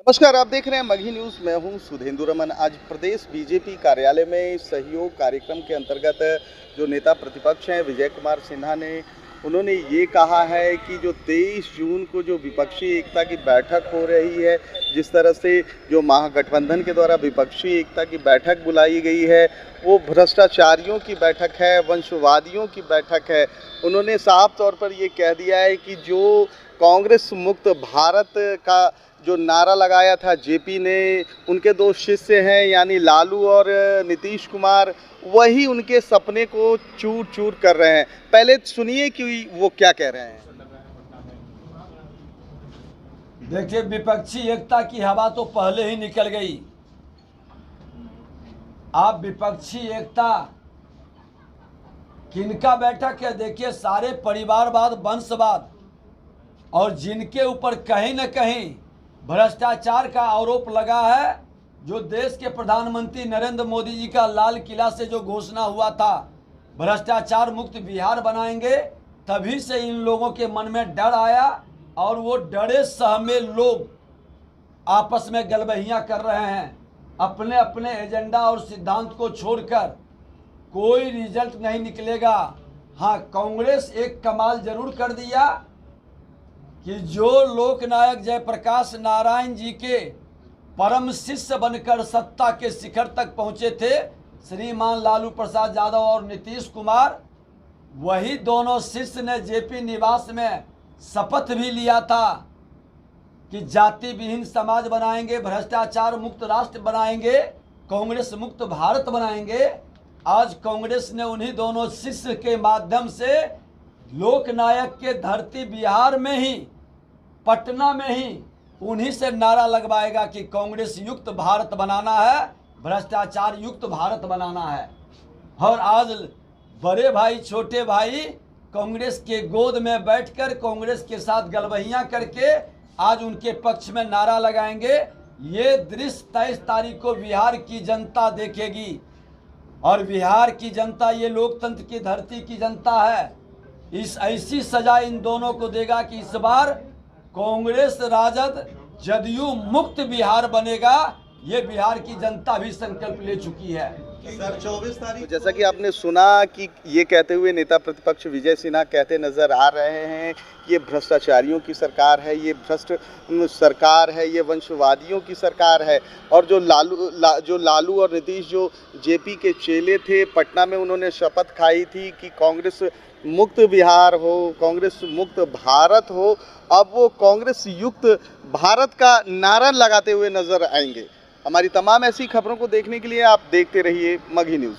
नमस्कार, आप देख रहे हैं मगही न्यूज़। मैं हूं सुधेंदु रमन। आज प्रदेश बीजेपी कार्यालय में सहयोग कार्यक्रम के अंतर्गत जो नेता प्रतिपक्ष हैं विजय कुमार सिन्हा ने उन्होंने ये कहा है कि जो 23 जून को जो विपक्षी एकता की बैठक हो रही है, जिस तरह से जो महागठबंधन के द्वारा विपक्षी एकता की बैठक बुलाई गई है, वो भ्रष्टाचारियों की बैठक है, वंशवादियों की बैठक है। उन्होंने साफ तौर पर ये कह दिया है कि जो कांग्रेस मुक्त भारत का जो नारा लगाया था जेपी ने, उनके दो शिष्य हैं यानी लालू और नीतीश कुमार, वही उनके सपने को चूर चूर कर रहे हैं। पहले सुनिए कि वो क्या कह रहे हैं। देखिए, विपक्षी एकता की हवा तो पहले ही निकल गई। आप विपक्षी एकता किनका बैठक है? देखिए, सारे परिवारवाद, वंशवाद और जिनके ऊपर कहीं न कहीं भ्रष्टाचार का आरोप लगा है, जो देश के प्रधानमंत्री नरेंद्र मोदी जी का लाल किला से जो घोषणा हुआ था भ्रष्टाचार मुक्त बिहार बनाएंगे, तभी से इन लोगों के मन में डर आया और वो डरे सहमे लोग आपस में गलबहियां कर रहे हैं। अपने अपने एजेंडा और सिद्धांत को छोड़कर कोई रिजल्ट नहीं निकलेगा। हाँ, कांग्रेस एक कमाल जरूर कर दिया कि जो लोकनायक जयप्रकाश नारायण जी के परम शिष्य बनकर सत्ता के शिखर तक पहुंचे थे, श्रीमान लालू प्रसाद यादव और नीतीश कुमार, वही दोनों शिष्य ने जेपी निवास में शपथ भी लिया था कि जाति विहीन समाज बनाएंगे, भ्रष्टाचार मुक्त राष्ट्र बनाएंगे, कांग्रेस मुक्त भारत बनाएंगे। आज कांग्रेस ने उन्हीं दोनों शिष्य के माध्यम से लोकनायक के धरती बिहार में ही, पटना में ही उन्हीं से नारा लगवाएगा कि कांग्रेस युक्त भारत बनाना है, भ्रष्टाचार युक्त भारत बनाना है। और आज बड़े भाई छोटे भाई कांग्रेस के गोद में बैठकर कांग्रेस के साथ गलबहियां करके आज उनके पक्ष में नारा लगाएंगे। ये दृश्य 23 तारीख को बिहार की जनता देखेगी और बिहार की जनता ये लोकतंत्र की धरती की जनता है, इस ऐसी सजा इन दोनों को देगा कि इस बार कांग्रेस राजद जदयू मुक्त बिहार बनेगा। ये बिहार की जनता भी संकल्प ले चुकी है। सर, 24 तारीख जैसा कि आपने सुना कि ये कहते हुए नेता प्रतिपक्ष विजय सिन्हा कहते नजर आ रहे हैं, ये भ्रष्टाचारियों की सरकार है, ये भ्रष्ट सरकार है, ये वंशवादियों की सरकार है। और जो लालू और नीतीश जो जेपी के चेले थे, पटना में उन्होंने शपथ खाई थी कि कांग्रेस मुक्त बिहार हो, कांग्रेस मुक्त भारत हो। अब वो कांग्रेस युक्त भारत का नारा लगाते हुए नजर आएंगे। हमारी तमाम ऐसी खबरों को देखने के लिए आप देखते रहिए मगही न्यूज़।